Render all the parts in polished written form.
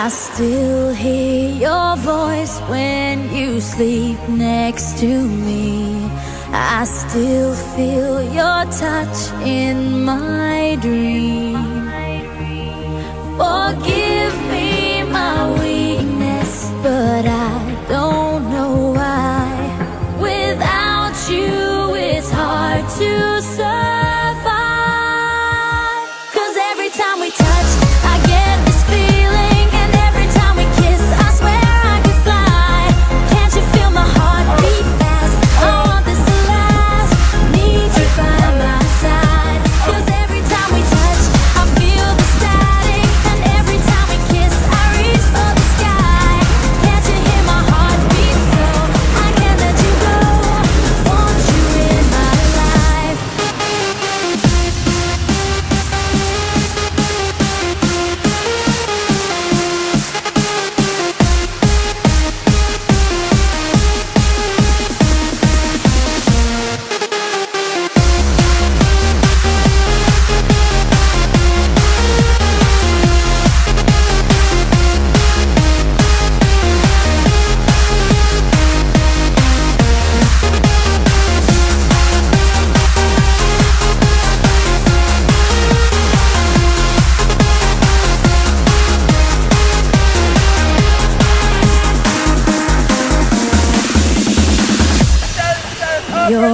I still hear your voice when you sleep next to me. I still feel your touch in my dream. Forgive me my weakness, but I don't know why. Without you, it's hard to survive. 'Cause every time we touch, I get this feeling, and every time we kiss, I swear I could fly. Can't you feel my heart beat fast? I want this to last. Need you by my side. 'Cause every time we touch, I feel the static, and every time we kiss, I reach for the sky. Can't you hear my heart beat? So I can't let you go. Want you in my life. Your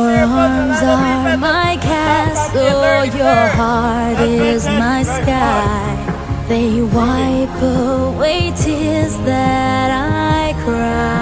arms are my castle, your heart is my sky. They wipe away tears that I cry.